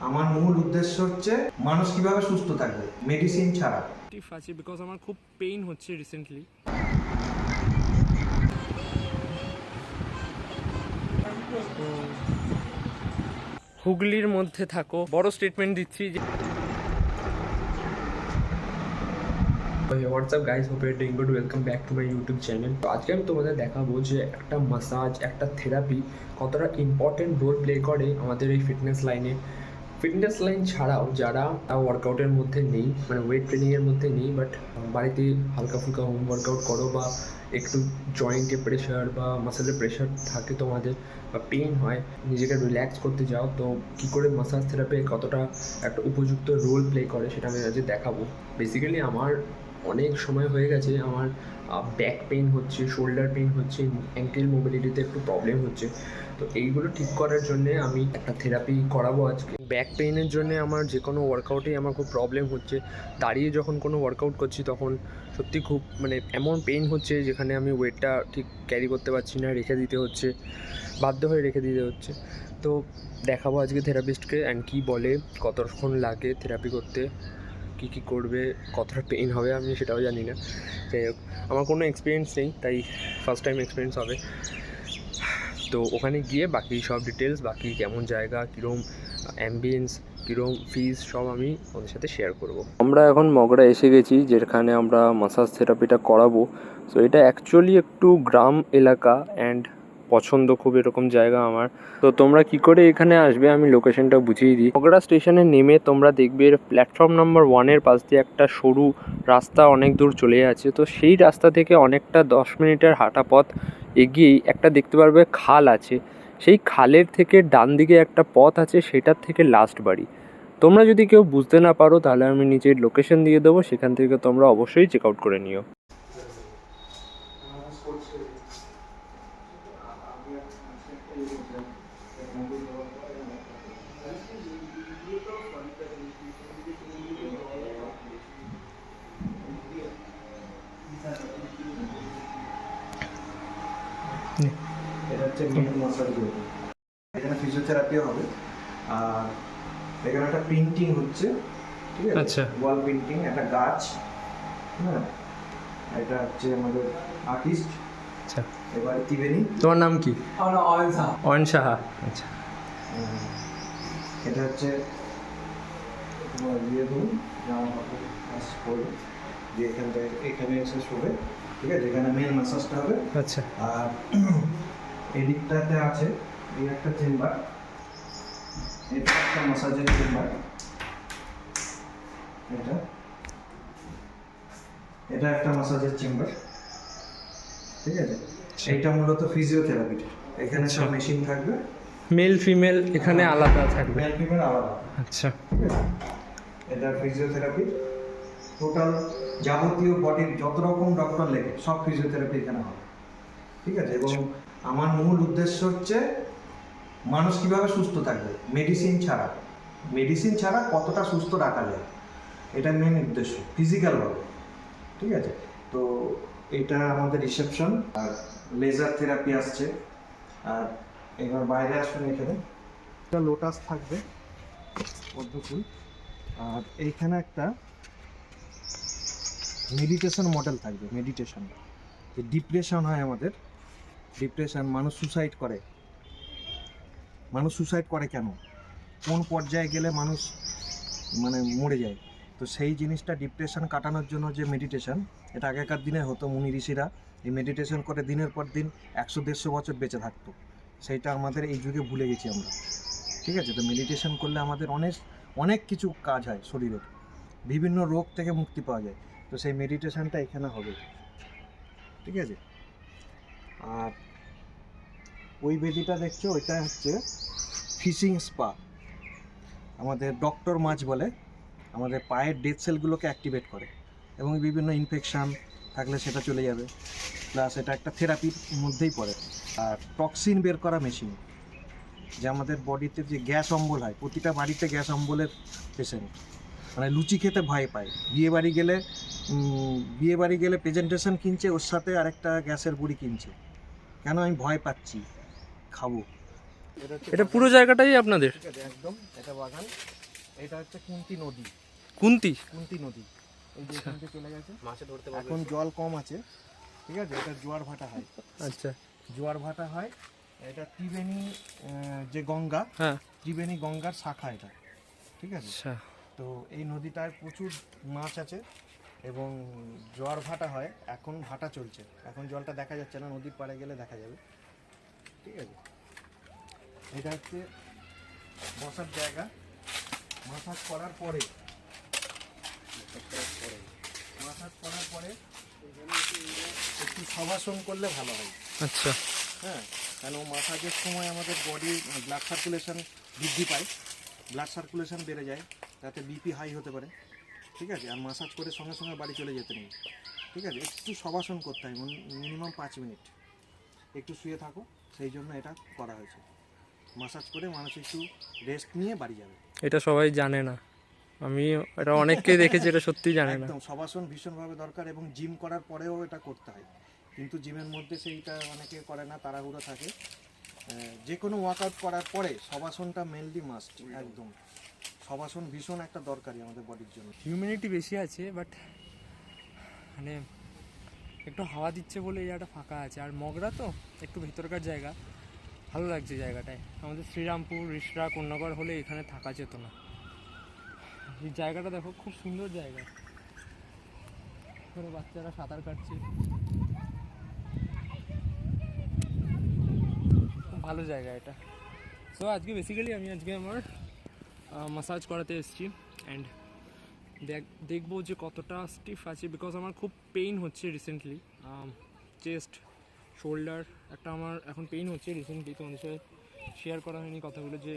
আমার মূল উদ্দেশ্য হচ্ছে মানুষ কিভাবে সুস্থ থাকবে মেডিসিন ছাড়া। আছে বিকজ আমার খুব পেইন হচ্ছে রিসেন্টলি। হুগলির মধ্যে থাকো, বড় স্টেটমেন্ট দিচ্ছি যে WhatsApp guys, hope you doing good. Welcome back to my YouTube channel. তো আজকে আমি তোমাদের দেখাবো যে একটা মাসাজ, একটা থেরাপি কতটা ইম্পর্টেন্ট রোল প্লে করে আমাদের এই ফিটনেস লাইনে। ফিটনেস লাইন ছাড়াও যারা ওয়ার্কআউটের মধ্যে নেই, মানে ওয়েট ট্রেনিংয়ের মধ্যে নেই, বাট বাড়িতে হালকা ফুলকা হোম ওয়ার্কআউট করো বা একটু জয়েন্টে প্রেশার বা মাসেলের প্রেশার থাকে তোমাদের বা পেইন হয়, নিজেকে রিল্যাক্স করতে যাও, তো কী করে মাসাজ থেরাপি কতটা একটা উপযুক্ত রোল প্লে করে সেটা আমি আজকে দেখাবো। বেসিক্যালি আমার অনেক সময় হয়ে গেছে আমার ব্যাক পেইন হচ্ছে, শোল্ডার পেইন হচ্ছে, অ্যাঙ্কেল মোবিলিটিতে একটু প্রবলেম হচ্ছে। তো এইগুলো ঠিক করার জন্যে আমি একটা থেরাপি করাবো আজকে। ব্যাক পেইনের জন্যে আমার যে কোনো ওয়ার্কআউটেই আমার খুব প্রবলেম হচ্ছে। দাঁড়িয়ে যখন কোনো ওয়ার্কআউট করছি তখন সত্যি খুব মানে এমন পেইন হচ্ছে যেখানে আমি ওয়েটটা ঠিক ক্যারি করতে পারছি না, রেখে দিতে হচ্ছে, বাধ্য হয়ে রেখে দিতে হচ্ছে। তো দেখাবো আজকে থেরাপিস্টকে অ্যান্ড কী বলে, কতক্ষণ লাগে থেরাপি করতে, কী কী করবে, কতটা পেইন হবে আমি সেটাও জানি না। যাই হোক, আমার কোনো এক্সপিরিয়েন্স নেই, তাই ফার্স্ট টাইম এক্সপিরিয়েন্স হবে। তো ওখানে গিয়ে বাকি সব ডিটেলস, বাকি কেমন জায়গা, কীরকম অ্যাম্বিয়েন্স, কীরকম ফিজ, সব আমি ওদের সাথে শেয়ার করব। আমরা এখন মগরা এসে গেছি, যেখানে আমরা মাসাজ থেরাপিটা করাবো। সো এটা অ্যাকচুয়ালি একটু গ্রাম এলাকা অ্যান্ড পছন্দ খুব এরকম জায়গা আমার। তো তোমরা কি করে এখানে আসবে আমি লোকেশনটা বুঝিয়ে দিই। মগরা স্টেশনে নেমে তোমরা দেখবে প্ল্যাটফর্ম নাম্বার 1-এর পাশ দিয়ে একটা সরু রাস্তা অনেক দূর চলে যাচ্ছে। তো সেই রাস্তা থেকে অনেকটা 10 মিনিটের হাঁটা পথ এগিয়েই একটা দেখতে পারবে খাল আছে। সেই খালের থেকে ডান দিকে একটা পথ আছে, সেটার থেকে লাস্ট বাড়ি। তোমরা যদি কেউ বুঝতে না পারো তাহলে আমি নিচের লোকেশন দিয়ে দেবো, সেখান থেকে তোমরা অবশ্যই চেক আউট করে নিও। এটা হচ্ছে মেন মাসাজ রুম। এখানে ফিজিওথেরাপিও হবে, আর এখানে একটা প্রিন্টিং হচ্ছে, ঠিক আছে? আচ্ছা। ওয়াল প্রিন্টিং, একটা গাছ, হ্যাঁ, এটা হচ্ছে আমাদের আর্টিস্ট। আচ্ছা, এবার ত্রিবেণী। তোমার নাম কি? অয়ন সাহা। আচ্ছা, এটা হচ্ছে তোমার ইয়ে রুম, জামা কাপড় কাজ করবে, যে এখান থেকে এখানে এসে শোবে, ঠিক আছে? এখানে মেন ম্যাসাজটা হবে। আচ্ছা, আর এদিকটাতে আছে এই একটা চেম্বার, এটা একটা ম্যাসাজের চেম্বার, এটা এটা একটা ম্যাসাজের চেম্বার, ঠিক আছে? এইটা মূলত ফিজিওথেরাপিটা। এখানে সব মেশিন থাকবে, মেল ফিমেল এখানে আলাদা থাকবে। মেল ফিমেল আলাদা, আচ্ছা, ঠিক আছে? এটা ফিজিওথেরাপি, টোটাল যাবতীয় বডির যত রকম ডক্টর লেগে সব ফিজিওথেরাপি এখানে হবে, ঠিক আছে? এবং আমার মূল উদ্দেশ্য হচ্ছে মানুষ কিভাবে সুস্থ থাকবে মেডিসিন ছাড়া। মেডিসিন ছাড়া কতটা সুস্থ রাখা যায়, এটা মেন উদ্দেশ্য ফিজিক্যালভাবে, ঠিক আছে? তো এটা আমাদের রিসেপশন, আর লেজার থেরাপি আসছে। আর এবার বাইরে আসুন, এখানে একটা লোটাস থাকবে পদ্মফুল, আর এইখানে একটা মেডিটেশন মডেল থাকবে। মেডিটেশন, যে ডিপ্রেশন হয় আমাদের, ডিপ্রেশন, মানুষ সুসাইড করে। মানুষ সুসাইড করে কেন, কোন পর্যায়ে গেলে মানুষ মানে মরে যায়? তো সেই জিনিসটা ডিপ্রেশন কাটানোর জন্য যে মেডিটেশন, এটা আগেকার দিনে হতো, মুনি ঋষিরা এই মেডিটেশন করে দিনের পর দিন 100-150 বছর বেঁচে থাকতো। সেইটা আমাদের এই যুগে ভুলে গেছি আমরা, ঠিক আছে? তো মেডিটেশন করলে আমাদের অনেক অনেক কিছু কাজ হয় শরীরের, বিভিন্ন রোগ থেকে মুক্তি পাওয়া যায়। তো সেই মেডিটেশনটা এখানে হবে, ঠিক আছে? আর ওই বেদিটা দেখছো, ওইটা হচ্ছে ফিশিং স্পা। আমাদের ডক্টর মাছ বলে, আমাদের পায়ের ডেড সেলগুলোকে অ্যাক্টিভেট করে এবং বিভিন্ন ইনফেকশান থাকলে সেটা চলে যাবে। প্লাস এটা একটা থেরাপির মধ্যেই পড়ে। আর টক্সিন বের করা মেশিন, যে আমাদের বডিতে যে গ্যাস অম্বল হয়, প্রতিটা বাড়িতে গ্যাস অম্বলের পেশেন্ট, মানে লুচি খেতে ভয় পায়, বিয়ে বাড়ি গেলে প্রেজেন্টেশন কিনছে, ওর সাথে আরেকটা গ্যাসের বড়ি কিনছে, কেন? আমি ভয় পাচ্ছি, খাবো। এটা পুরো জায়গাটাই আপনাদের? ঠিক আছে, একদম এটা বাগান। এটা হচ্ছে কুন্তি নদী। কুন্তি নদী এই যে এখান থেকে চলে গেছে। মাছে ধরতে এখন জল কম আছে, ঠিক আছে। এটা জোয়ার ভাটা হয়। আচ্ছা, জোয়ার ভাটা হয়। এটা ত্রিবেণী যে গঙ্গা, হ্যাঁ, ত্রিবেণী গঙ্গার শাখা এটা, ঠিক আছে। আচ্ছা। তো এই নদীটায় প্রচুর মাছ আছে এবং জোয়ার ভাটা হয়। এখন ভাটা চলছে, এখন জলটা দেখা যাচ্ছে না, নদীর পাড়ে গেলে দেখা যাবে, ঠিক আছে। এটা হচ্ছে বসার জায়গা। মাসাজ করার পরে একটু সবাসন করলে ভালো হয়। আচ্ছা, হ্যাঁ, কেন মাসাজের সময় আমাদের বডির ব্লাড সার্কুলেশন বৃদ্ধি পায়, ব্লাড সার্কুলেশন বেড়ে যায়, তাতে বিপি হাই হতে পারে, ঠিক আছে। আর মাসাজ করে সঙ্গে সঙ্গে বাড়ি চলে যেতে নেই, ঠিক আছে। একটু সবাসন করতে হয়, মিনিমাম 5 মিনিট একটু শুয়ে থাকো, সেই জন্য এটা করা হয়েছে। মাসাজ করে মানুষ একটু রেস্ট নিয়ে বাড়ি যাবে। এটা সবাই জানে না, আমি এটা অনেককেই দেখেছি, এটা সত্যি জানে না। একদম সবাসন ভীষণভাবে দরকার এবং জিম করার পরেও এটা করতে হয়, কিন্তু জিমের মধ্যে সেইটা অনেকে করে না, তাড়াহুড়ো থাকে। যে কোনো ওয়ার্কআউট করার পরে সবাসনটা মেনলি মাস্ট, একদম সবাসন ভীষণ একটা দরকারি আমাদের বডির জন্য। হিউম্যানিটি বেশি আছে, বাট মানে একটু হাওয়া দিচ্ছে বলে এই জায়গাটা ফাঁকা আছে। আর মগরা তো একটু ভেতরকার জায়গা, ভালো লাগছে জায়গাটায়। আমাদের শ্রীরামপুর, রিষড়া, কন্যাগর হলে এখানে থাকা যেত না। এই জায়গাটা দেখো, খুব সুন্দর জায়গা। এখানে বাচ্চারা সাঁতার কাটছে, খুব ভালো জায়গা এটা। সো আজকে বেসিক্যালি আমি আমার মাসাজ করাতে এসেছি অ্যান্ড দেখবো যে কতটা স্টিফ আছে, বিকজ আমার খুব পেইন হচ্ছে রিসেন্টলি। চেস্ট, শোল্ডার একটা আমার এখন পেইন হচ্ছে রিসেন্টলি। তোমাদের সাথে শেয়ার করা হয়নি কথাগুলো, যে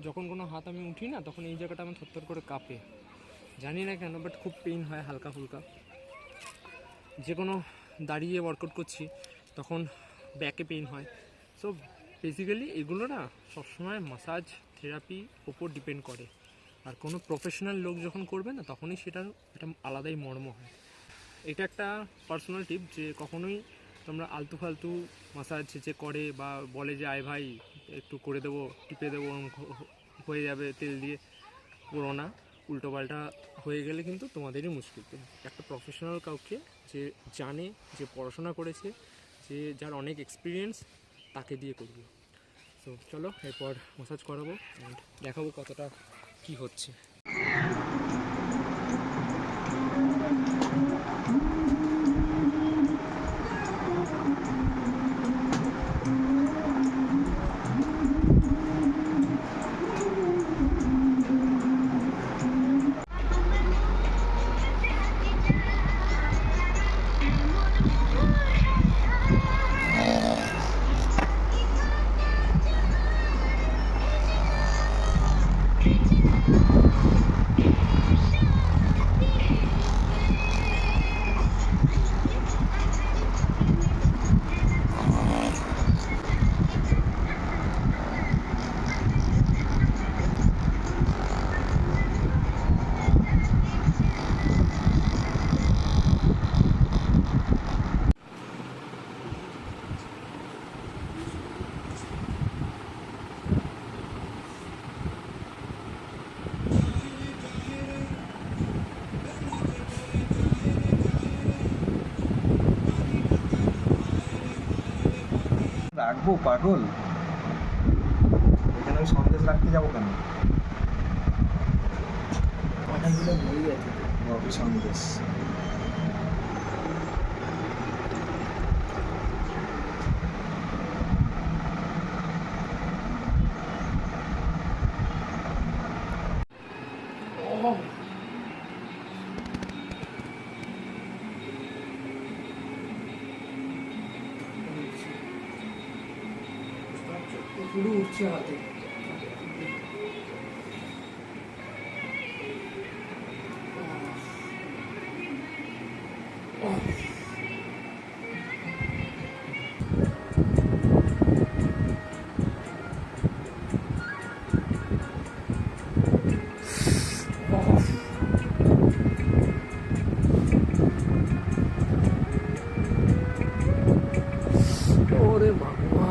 যখন কোনো হাত আমি উঠি না, তখন এই জায়গাটা আমার থরথর করে কাঁপে, জানি না কেন, বাট খুব পেইন হয় হালকা ফুলকা। যে কোনো দাঁড়িয়ে ওয়ার্কআউট করছি তখন ব্যাকে পেইন হয়। সো বেসিক্যালি এগুলো না সবসময় মাসাজ থেরাপি ওপর ডিপেন্ড করে। আর কোনো প্রফেশনাল লোক যখন করবে না, তখনই সেটার একটা আলাদাই মর্ম হয়। এটা একটা পার্সোনাল টিপ, যে কখনোই তোমরা আলতু ফালতু মাসাজ যে করে বা বলে যে আয় ভাই একটু করে দেবো, টিপে দেবো, হয়ে যাবে তেল দিয়ে, করো না। উল্টোপাল্টা হয়ে গেলে কিন্তু তোমাদেরই মুশকিল। একটা প্রফেশনাল কাউকে যে জানে, যে পড়াশোনা করেছে, যে যার অনেক এক্সপিরিয়েন্স, তাকে দিয়ে করবো। তো চলো এরপর মাসাজ করাবো অ্যান্ড দেখাবো কতটা কী হচ্ছে। রাখবো পাগল, এখানে আমি সন্দেশ রাখতে যাবো কেন? রবি সন্দেশ। পুরো উঠছে হাতে। ওরে বাবা,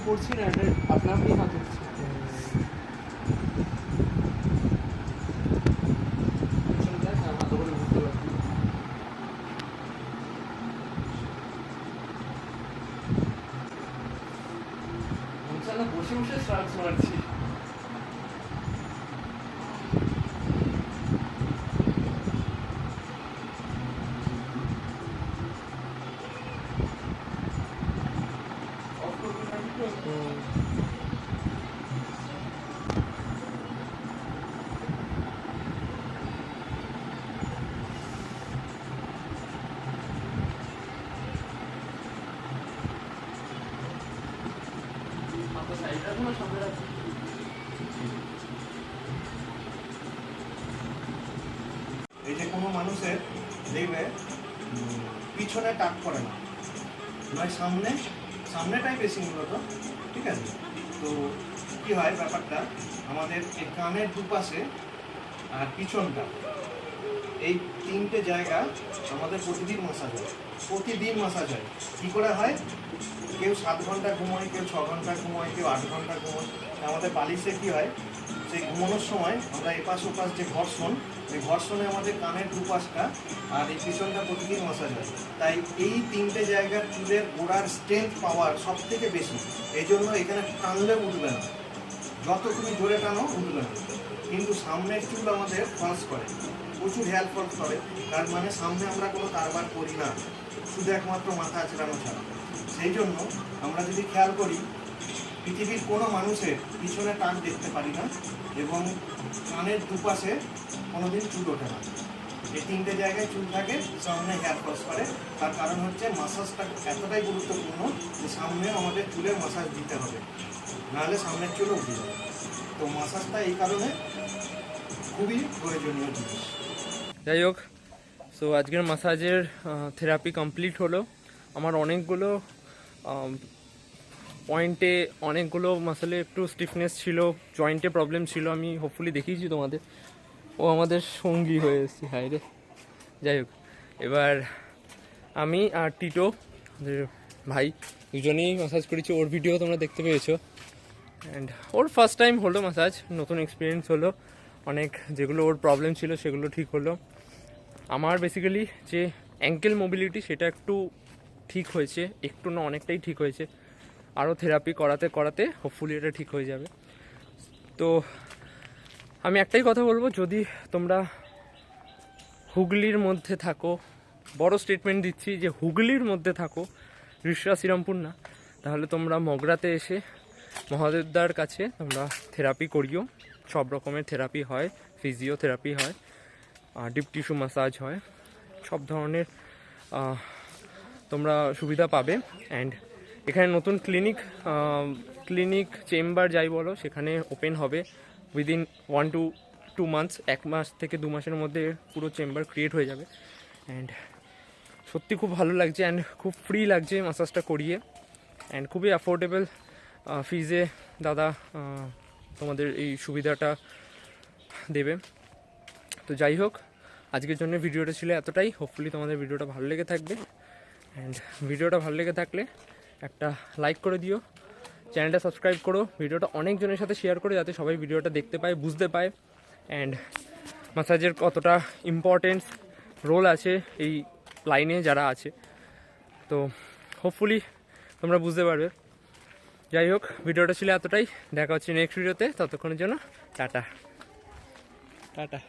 করছি না, এটা আপনা আপনি হাত হচ্ছে। ভালো করে বুঝতে পারছি বসে বসে স্ট্রাক্স মারছি। এই যে কোনো মানুষের দেখবে পিছনে টাক করে না, নয় সামনেটাই বেশি মূলত, ঠিক আছে? তো কি হয় ব্যাপারটা, আমাদের এই কানের দুপাশে আর পিছনটা, এই তিনটে জায়গা আমাদের প্রতিদিন মাসাজ হয়। কী করে হয়? কেউ 7 ঘন্টা ঘুমোয়, কেউ 6 ঘন্টা ঘুমোয়, কেউ 8 ঘন্টা ঘুমোয়। আমাদের বালিশে কী হয়, সেই ঘুমানোর সময় আমরা এপাশ ওপাশ যে ঘর্ষণ, এই ঘর্ষণে আমাদের কানের দুপাশটা আর এই পিছনটা প্রতিদিন মাসাজ হয়। তাই এই তিনটে জায়গার চুলের গোড়ার স্ট্রেংথ পাওয়ার সব থেকে বেশি। এই জন্য এখানে টানলে উঠবে না, যত তুমি জোরে টানো উঠবে না। কিন্তু সামনের চুল আমাদের ফলস করে, প্রচুর হেয়ার ফলস করে। তার মানে সামনে আমরা কোনো কারবার করি না, শুধু একমাত্র মাথা আঁচড়ানো ছাড়া। সেই জন্য আমরা যদি খেয়াল করি, পৃথিবীর কোনো মানুষের পিছনে টাক দেখতে পারি না এবং কানের দুপাশে কোনোদিন চুল ওঠে না। এই তিনটে জায়গায় চুল থাকে, সামনে হেয়ার ফলস করে। তার কারণ হচ্ছে মাসাজটা এতটাই গুরুত্বপূর্ণ যে সামনে আমাদের চুলের মাসাজ দিতে হবে, নাহলে সামনের চুলও উঠে যাবে। তো মাসাজটা এই কারণে খুবই প্রয়োজনীয় জিনিস। যাই হোক, সো আজকের মাসাজের থেরাপি কমপ্লিট হলো। আমার অনেকগুলো পয়েন্টে, অনেকগুলো মাসলে একটু স্টিফনেস ছিল, জয়েন্টে প্রবলেম ছিল, আমি হোপফুলি দেখিয়েছি তোমাদের। ও আমাদের সঙ্গী হয়ে এসেছি, হায় রে। যাই হোক, এবার আমি আর টিটো, যে ভাই, দুজনেই মাসাজ করেছি। ওর ভিডিও তোমরা দেখতে পেয়েছো। অ্যান্ড ওর ফার্স্ট টাইম হলো মাসাজ, নতুন এক্সপিরিয়েন্স হলো। অনেক যেগুলো ওর প্রবলেম ছিল সেগুলো ঠিক হলো। আমার বেসিক্যালি যে অ্যাঙ্কেল মোবিলিটি, সেটা একটু ঠিক হয়েছে, একটু না অনেকটাই ঠিক হয়েছে। আরও থেরাপি করাতে করাতে হোপফুলি এটা ঠিক হয়ে যাবে। তো আমি একটাই কথা বলবো, যদি তোমরা হুগলির মধ্যে থাকো, বড় স্টেটমেন্ট দিচ্ছি যে হুগলির মধ্যে থাকো, রিষড়া শ্রীরামপুর না, তাহলে তোমরা মগরাতে এসে মহাদেবদার কাছে তোমরা থেরাপি করিও। সব রকমের থেরাপি হয়, ফিজিওথেরাপি হয়, ডিপ টিস্যু মাসাজ হয়, সব ধরনের তোমরা সুবিধা পাবে। অ্যান্ড এখানে নতুন ক্লিনিক চেম্বার যাই বলো, সেখানে ওপেন হবে উইদিন 1 to 2 months, 1 মাস থেকে 2 মাসের মধ্যে পুরো চেম্বার ক্রিয়েট হয়ে যাবে। অ্যান্ড সত্যি খুব ভালো লাগছে, অ্যান্ড খুব ফ্রি লাগছে মাসাজটা করিয়ে, অ্যান্ড খুবই অ্যাফোর্ডেবল ফিজে দাদা তোমাদের এই সুবিধাটা দেবে। তো যাই হোক, আজকের জন্য ভিডিওটা ছিল এতটাই। হোপফুলি তোমাদের ভিডিওটা ভালো লেগে থাকবে। অ্যান্ড ভিডিওটা ভালো লেগে থাকলে একটা লাইক করে দিও, চ্যানেলটা সাবস্ক্রাইব করো, ভিডিওটা অনেকজনের সাথে শেয়ার করো, যাতে সবাই ভিডিওটা দেখতে পায়, বুঝতে পায়, অ্যান্ড মাসাজের কতটা ইম্পর্টেন্স রোল আছে এই লাইনে যারা আছে। তো হোপফুলি তোমরা বুঝতে পারবে। যাই হোক, ভিডিওটা ছিল এতটাই। দেখা হচ্ছে নেক্সট ভিডিওতে। ততক্ষণের জন্য টাটা টাটা।